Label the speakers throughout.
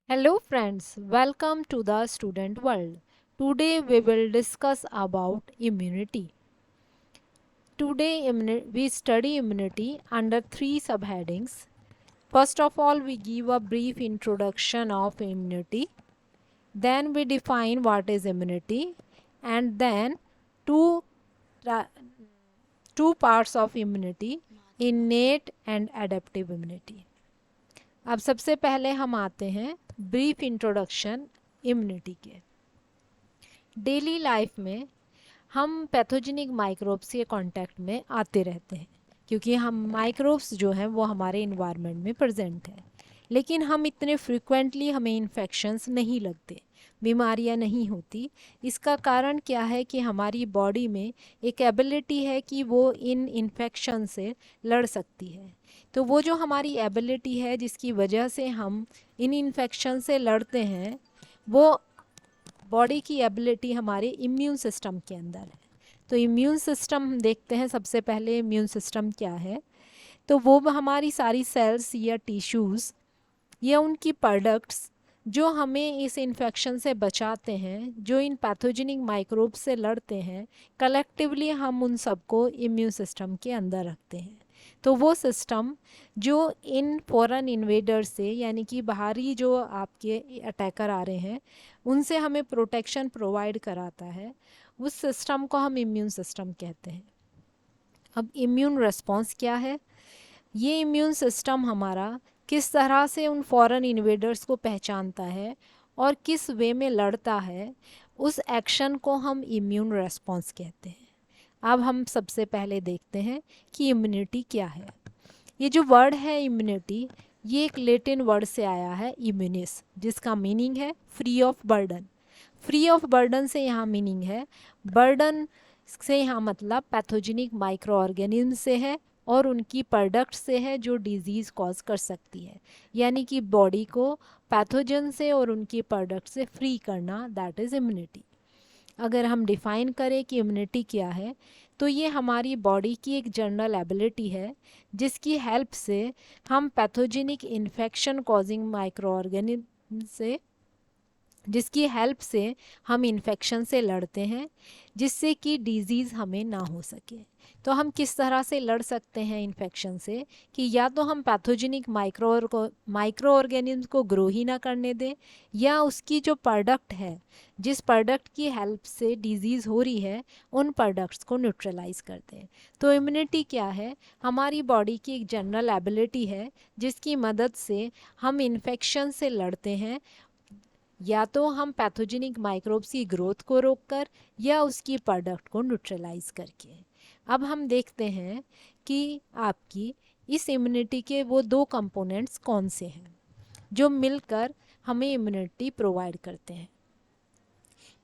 Speaker 1: Hello friends, welcome to the student world. Today we will discuss about immunity. Today we study immunity under three subheadings. First of all, we give a brief introduction of immunity. Then we define what is immunity, and then two ra- two parts of immunity, innate and adaptive immunity. अब सबसे पहले हम आते हैं brief introduction immunity के। Daily life में हम pathogenic microbes के कांटेक्ट में आते रहते हैं क्योंकि हम माइक्रोब्स जो हैं वो हमारे इन्वायरमेंट में प्रेजेंट हैं, लेकिन हम इतने फ्रिक्वेंटली हमें इन्फेक्शंस नहीं लगते, बीमारियां नहीं होती। इसका कारण क्या है कि हमारी बॉडी में एक एबिलिटी है कि वो इन इन्फेक्शन से लड़ सकती है। तो वो जो हमारी एबिलिटी है जिसकी वजह से हम इन इन्फेक्शन से लड़ते हैं, वो बॉडी की एबिलिटी हमारे इम्यून सिस्टम के अंदर है। तो इम्यून सिस्टम हम देखते हैं, सबसे पहले इम्यून सिस्टम क्या है। तो वो हमारी सारी सेल्स या टिश्यूज़ या उनकी प्रोडक्ट्स जो हमें इस इन्फेक्शन से बचाते हैं, जो इन पैथोजेनिक माइक्रोब से लड़ते हैं, कलेक्टिवली हम उन सबको इम्यून सिस्टम के अंदर रखते हैं। तो वो सिस्टम जो इन फॉरेन इन्वेडर से, यानी कि बाहरी जो आपके अटैकर आ रहे हैं, उनसे हमें प्रोटेक्शन प्रोवाइड कराता है, उस सिस्टम को हम इम्यून सिस्टम कहते हैं। अब इम्यून रिस्पॉन्स क्या है? ये इम्यून सिस्टम हमारा किस तरह से उन फॉरेन इन्वेडर्स को पहचानता है और किस वे में लड़ता है, उस एक्शन को हम इम्यून रिस्पॉन्स कहते हैं। अब हम सबसे पहले देखते हैं कि इम्यूनिटी क्या है। ये जो वर्ड है इम्यूनिटी, ये एक लैटिन वर्ड से आया है इम्यूनिस, जिसका मीनिंग है free of burden. Free of burden से यहाँ मीनिंग है, बर्डन से यहाँ मतलब पैथोजेनिक माइक्रो ऑर्गेनिज्म से है और उनकी प्रोडक्ट से है जो डिजीज़ कॉज कर सकती है, यानी कि बॉडी को पैथोजन से और उनकी प्रोडक्ट से फ्री करना, दैट इज़ इम्यूनिटी। अगर हम डिफ़ाइन करें कि इम्यूनिटी क्या है, तो ये हमारी बॉडी की एक जनरल एबिलिटी है जिसकी हेल्प से हम pathogenic infection causing micro organism से, जिसकी हेल्प से हम इन्फेक्शन से लड़ते हैं जिससे कि डिज़ीज़ हमें ना हो सके। तो हम किस तरह से लड़ सकते हैं इन्फेक्शन से, कि या तो हम पैथोजेनिक माइक्रो ऑर्गेनिज्म को ग्रो ही ना करने दें, या उसकी जो प्रोडक्ट है, जिस प्रोडक्ट की हेल्प से डिज़ीज़ हो रही है, उन प्रोडक्ट्स को न्यूट्रलाइज कर दें। तो इम्यूनिटी क्या है? हमारी बॉडी की एक जनरल एबिलिटी है जिसकी मदद से हम इन्फेक्शन से लड़ते हैं, या तो हम पैथोजेनिक माइक्रोब्स की ग्रोथ को रोककर या उसकी प्रोडक्ट को न्यूट्रलाइज करके। अब हम देखते हैं कि आपकी इस इम्यूनिटी के वो दो कंपोनेंट्स कौन से हैं जो मिलकर हमें इम्यूनिटी प्रोवाइड करते हैं।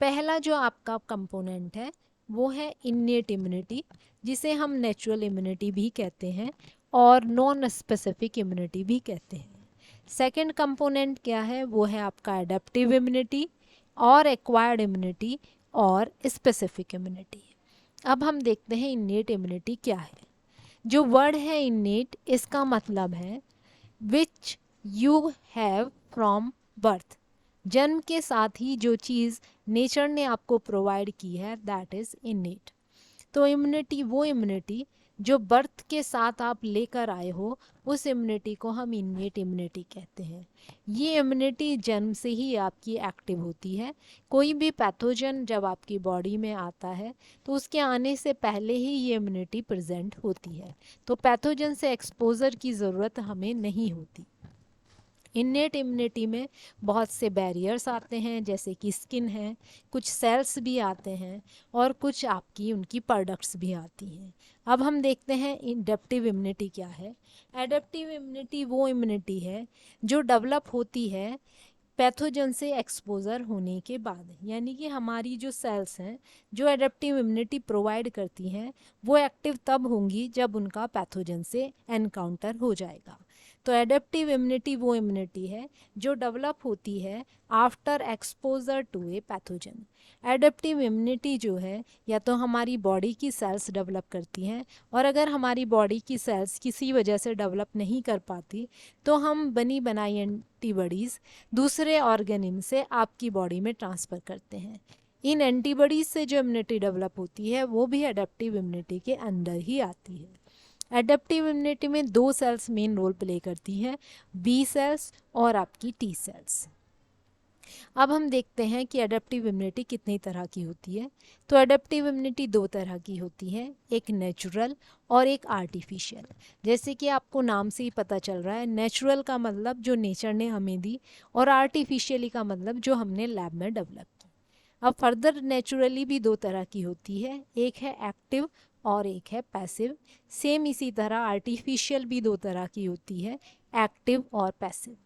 Speaker 1: पहला जो आपका कंपोनेंट है वो है इन्नेट इम्यूनिटी, जिसे हम नेचुरल इम्यूनिटी भी कहते हैं और नॉन स्पेसिफिक इम्यूनिटी भी कहते हैं। सेकंड कंपोनेंट क्या है? वो है आपका एडेप्टिव इम्यूनिटी और एक्वायर्ड इम्यूनिटी और स्पेसिफिक इम्यूनिटी। अब हम देखते हैं इन्नेट इम्यूनिटी क्या है। जो वर्ड है इन्नेट, इसका मतलब है which you have from birth. जन्म के साथ ही जो चीज़ नेचर ने आपको प्रोवाइड की है, दैट इज़ इन्नेट। तो इम्यूनिटी वो इम्यूनिटी जो बर्थ के साथ आप लेकर आए हो, उस इम्यूनिटी को हम इन्नेट इम्यूनिटी कहते हैं। ये इम्यूनिटी जन्म से ही आपकी एक्टिव होती है। कोई भी पैथोजन जब आपकी बॉडी में आता है तो उसके आने से पहले ही ये इम्यूनिटी प्रेजेंट होती है, तो पैथोजन से एक्सपोजर की ज़रूरत हमें नहीं होती। इन्नेट इम्यूनिटी में बहुत से बैरियर्स आते हैं, जैसे कि स्किन है, कुछ सेल्स भी आते हैं और कुछ आपकी उनकी प्रोडक्ट्स भी आती हैं। अब हम देखते हैं एडेप्टिव इम्यूनिटी क्या है। एडेप्टिव इम्यूनिटी वो इम्यूनिटी है जो डेवलप होती है पैथोजन से एक्सपोज़र होने के बाद, यानी कि हमारी जो सेल्स हैं जो एडेप्टिव इम्यूनिटी प्रोवाइड करती हैं, वो एक्टिव तब होंगी जब उनका पैथोजन से एनकाउंटर हो जाएगा। तो एडेप्टिव इम्यूनिटी वो इम्यूनिटी है जो डेवलप होती है after exposure to a pathogen. Adaptive immunity जो है या तो हमारी बॉडी की सेल्स डेवलप करती हैं, और अगर हमारी बॉडी की सेल्स किसी वजह से डेवलप नहीं कर पाती तो हम बनी बनाई एंटीबॉडीज़ दूसरे ऑर्गेनिज्म से आपकी बॉडी में ट्रांसफ़र करते हैं। इन एंटीबॉडीज़ से जो इम्यूनिटी डेवलप होती है वो भी एडेप्टिव इम्यूनिटी के अंदर ही आती है। एडेप्टिव इम्यूनिटी में दो सेल्स मेन रोल प्ले करती हैं, बी सेल्स और आपकी टी सेल्स। अब हम देखते हैं कि एडेप्टिव इम्यूनिटी कितनी तरह की होती है। तो एडेप्टिव इम्यूनिटी दो तरह की होती है, एक नेचुरल और एक आर्टिफिशियल। जैसे कि आपको नाम से ही पता चल रहा है, नेचुरल का मतलब जो नेचर ने हमें दी, और आर्टिफिशियली का मतलब जो हमने लैब में डेवलप की। अब फर्दर नेचुरली भी दो तरह की होती है, एक है एक्टिव और एक है पैसिव। सेम इसी तरह आर्टिफिशियल भी दो तरह की होती है, एक्टिव और पैसिव।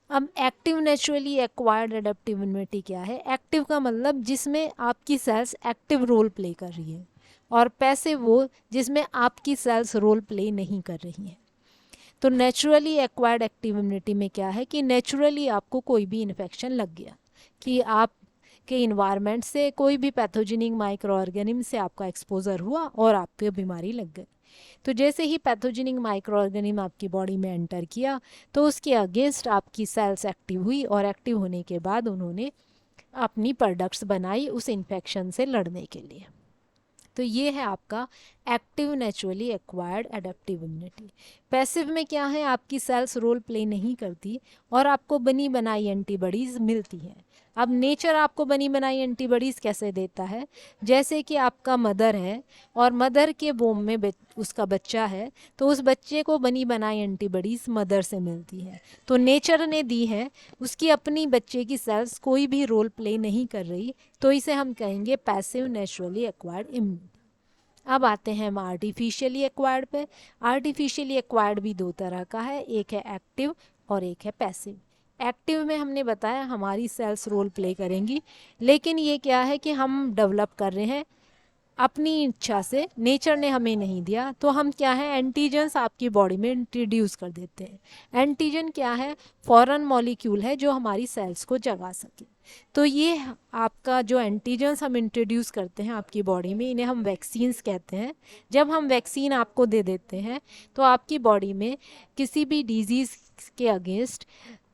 Speaker 1: अब active naturally acquired adaptive immunity क्या है? एक्टिव का मतलब जिसमें आपकी सेल्स एक्टिव रोल प्ले कर रही है, और पैसिव वो जिसमें आपकी सेल्स रोल प्ले नहीं कर रही हैं। तो नेचुरली एक्वायर्ड एक्टिव इम्यूनिटी में क्या है कि नेचुरली आपको कोई भी इन्फेक्शन लग गया, कि आप के इन्वायरमेंट से कोई भी पैथोजेनिक माइक्रो ऑर्गेनिज्म से आपका एक्सपोजर हुआ और आपको बीमारी लग गई। तो जैसे ही पैथोजेनिक माइक्रो ऑर्गेनिज्म आपकी बॉडी में एंटर किया तो उसके अगेंस्ट आपकी सेल्स एक्टिव हुई, और एक्टिव होने के बाद उन्होंने अपनी प्रोडक्ट्स बनाई उस इन्फेक्शन से लड़ने के लिए। तो ये है आपका active naturally acquired adaptive immunity. Passive में क्या है, आपकी सेल्स रोल प्ले नहीं करती और आपको बनी बनाई एंटीबॉडीज़ मिलती हैं। अब नेचर आपको बनी बनाई एंटीबॉडीज़ कैसे देता है? जैसे कि आपका मदर है और मदर के वोम में उसका बच्चा है, तो उस बच्चे को बनी बनाई एंटीबॉडीज़ मदर से मिलती है, तो नेचर ने दी है। उसकी अपनी बच्चे की सेल्स कोई भी रोल प्ले नहीं कर रही, तो इसे हम कहेंगे पैसिव नेचुरली एक्वायर्ड इम्यूनिटी। अब आते हैं हम आर्टिफिशियली एक्वायर्ड पे। आर्टिफिशियली एक्वायर्ड भी दो तरह का है, एक है एक्टिव और एक है पैसिव। एक्टिव में हमने बताया हमारी सेल्स रोल प्ले करेंगी, लेकिन ये क्या है कि हम डेवलप कर रहे हैं अपनी इच्छा से, नेचर ने हमें नहीं दिया। तो हम क्या है, एंटीजन्स आपकी बॉडी में इंट्रोड्यूस कर देते हैं। एंटीजन क्या है? फॉरेन मॉलिक्यूल है जो हमारी सेल्स को जगा सके। तो ये आपका जो एंटीजन्स हम इंट्रोड्यूस करते हैं आपकी बॉडी में, इन्हें हम वैक्सीन्स कहते हैं। जब हम वैक्सीन आपको दे देते हैं तो आपकी बॉडी में किसी भी डिजीज़ के अगेंस्ट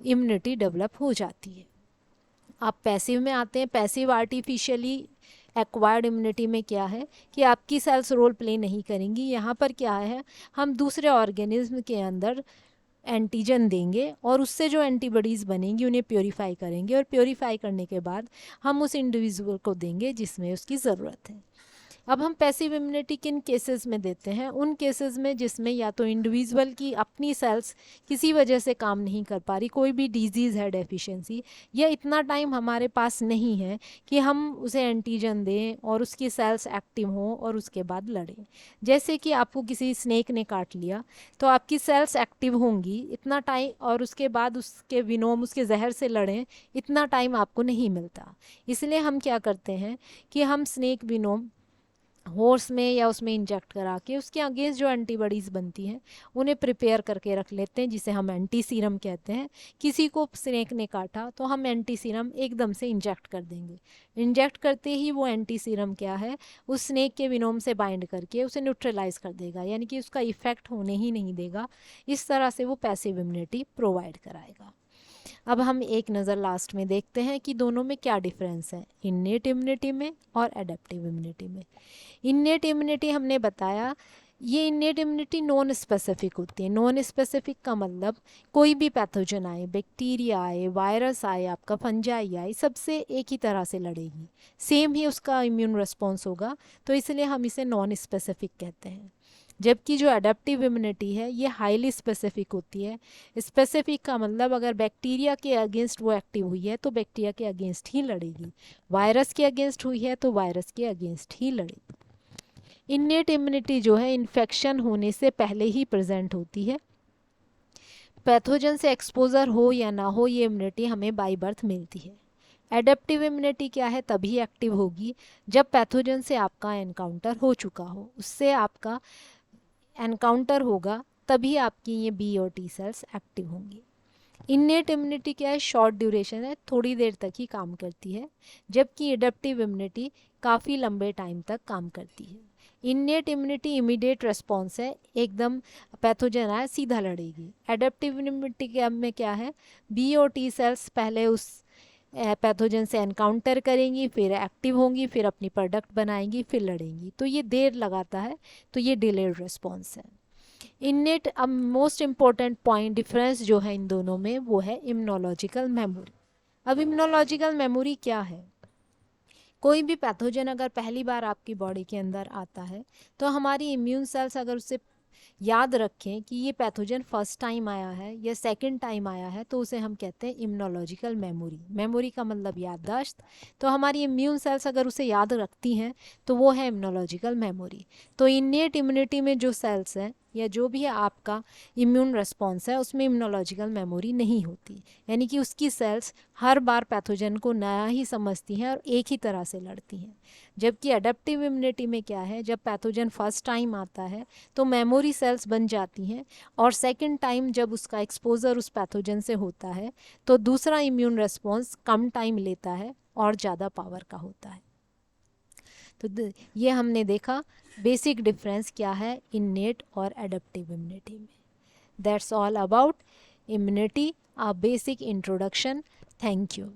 Speaker 1: इम्यूनिटी डेवलप हो जाती है। आप पैसिव में आते हैं। पैसिव आर्टिफिशियली एक्वायर्ड इम्यूनिटी में क्या है कि आपकी सेल्स रोल प्ले नहीं करेंगी। यहाँ पर क्या है, हम दूसरे ऑर्गेनिज्म के अंदर एंटीजन देंगे और उससे जो एंटीबॉडीज़ बनेंगी उन्हें प्योरीफाई करेंगे, और प्योरीफाई करने के बाद हम उस इंडिविजुअल को देंगे जिसमें उसकी ज़रूरत है। अब हम पैसिव इम्यूनिटी किन केसेस में देते हैं? उन केसेस में जिसमें या तो इंडिविजुअल की अपनी सेल्स किसी वजह से काम नहीं कर पा रही, कोई भी डिजीज़ है, डेफिशिएंसी, या इतना टाइम हमारे पास नहीं है कि हम उसे एंटीजन दें और उसकी सेल्स एक्टिव हों और उसके बाद लड़ें। जैसे कि आपको किसी स्नेक ने काट लिया तो आपकी सेल्स एक्टिव होंगी इतना टाइम, और उसके बाद उसके विनोम, उसके जहर से लड़ें, इतना टाइम आपको नहीं मिलता। इसलिए हम क्या करते हैं कि हम स्नेक विनोम हॉर्स में या उसमें इंजेक्ट करा के उसके अगेंस्ट जो एंटीबॉडीज़ बनती हैं उन्हें प्रिपेयर करके रख लेते हैं, जिसे हम एंटी सीरम कहते हैं। किसी को स्नेक ने काटा तो हम एंटी सीरम एकदम से इंजेक्ट कर देंगे। इंजेक्ट करते ही वो एंटी सीरम क्या है, उस स्नेक के विनोम से बाइंड करके उसे न्यूट्रलाइज कर देगा, यानी कि उसका इफेक्ट होने ही नहीं देगा। इस तरह से वो पैसिव इम्यूनिटी प्रोवाइड कराएगा। अब हम एक नज़र लास्ट में देखते हैं कि दोनों में क्या डिफरेंस है, इन्नेट इम्यूनिटी में और एडेप्टिव इम्यूनिटी में। इन्नेट इम्यूनिटी हमने बताया, ये इन्नेट इम्यूनिटी नॉन स्पेसिफिक होती है। नॉन स्पेसिफिक का मतलब कोई भी पैथोजन आए, बैक्टीरिया आए, वायरस आए, आपका फंजाई आए, सबसे एक ही तरह से लड़ेगी, सेम ही उसका इम्यून रिस्पॉन्स होगा, तो इसलिए हम इसे नॉन स्पेसिफिक कहते हैं। जबकि जो एडेप्टिव इम्यूनिटी है ये हाईली स्पेसिफिक होती है। स्पेसिफिक का मतलब अगर बैक्टीरिया के अगेंस्ट वो एक्टिव हुई है तो बैक्टीरिया के अगेंस्ट ही लड़ेगी, वायरस के अगेंस्ट हुई है तो वायरस के अगेंस्ट ही लड़ेगी। इन्नेट इम्यूनिटी जो है इन्फेक्शन होने से पहले ही प्रेजेंट होती है। पैथोजन से एक्सपोजर हो या ना हो, ये इम्यूनिटी हमें बाय बर्थ मिलती है। एडेप्टिव इम्यूनिटी क्या है, तभी एक्टिव होगी जब पैथोजन से आपका एनकाउंटर हो चुका हो, उससे आपका एनकाउंटर होगा तभी आपकी ये बी और टी सेल्स एक्टिव होंगी। इन्नेट इम्यूनिटी क्या है, शॉर्ट ड्यूरेशन है, थोड़ी देर तक ही काम करती है, जबकि एडेप्टिव इम्यूनिटी काफ़ी लंबे टाइम तक काम करती है। इन्नेट इम्यूनिटी इमीडिएट रिस्पॉन्स है, एकदम पैथोजन आए सीधा लड़ेगी। एडेप्टिव इम्यूनिटी में क्या है, बी और टी सेल्स पहले उस पैथोजन से एनकाउंटर करेंगी, फिर एक्टिव होंगी, फिर अपनी प्रोडक्ट बनाएंगी, फिर लड़ेंगी, तो ये देर लगाता है, तो ये डिलेड रिस्पॉन्स है। इन्नेट, अब मोस्ट इम्पॉर्टेंट पॉइंट डिफरेंस जो है इन दोनों में वो है इम्यूनोलॉजिकल मेमोरी। अब इम्यूनोलॉजिकल मेमोरी क्या है, कोई भी पैथोजन अगर पहली बार आपकी बॉडी के अंदर आता है तो हमारी इम्यून सेल्स अगर उससे याद रखें कि ये पैथोजन फर्स्ट टाइम आया है या सेकंड टाइम आया है, तो उसे हम कहते हैं इम्यूनोलॉजिकल मेमोरी। मेमोरी का मतलब याददाश्त, तो हमारी इम्यून सेल्स अगर उसे याद रखती हैं तो वो है इम्यूनोलॉजिकल मेमोरी। तो इन्नेट इम्यूनिटी में जो सेल्स हैं या जो भी आपका इम्यून रिस्पॉन्स है उसमें इम्यूनोलॉजिकल मेमोरी नहीं होती, यानी कि उसकी सेल्स हर बार पैथोजन को नया ही समझती हैं और एक ही तरह से लड़ती हैं। जबकि अडेप्टिव इम्यूनिटी में क्या है, जब पैथोजन फर्स्ट टाइम आता है तो मेमोरी सेल्स बन जाती हैं, और सेकंड टाइम जब उसका एक्सपोजर उस पैथोजन से होता है तो दूसरा इम्यून रिस्पॉन्स कम टाइम लेता है और ज़्यादा पावर का होता है। तो ये हमने देखा बेसिक डिफरेंस क्या है इन्नेट और एडेप्टिव इम्यूनिटी में। That's all about immunity, a basic introduction. Thank you.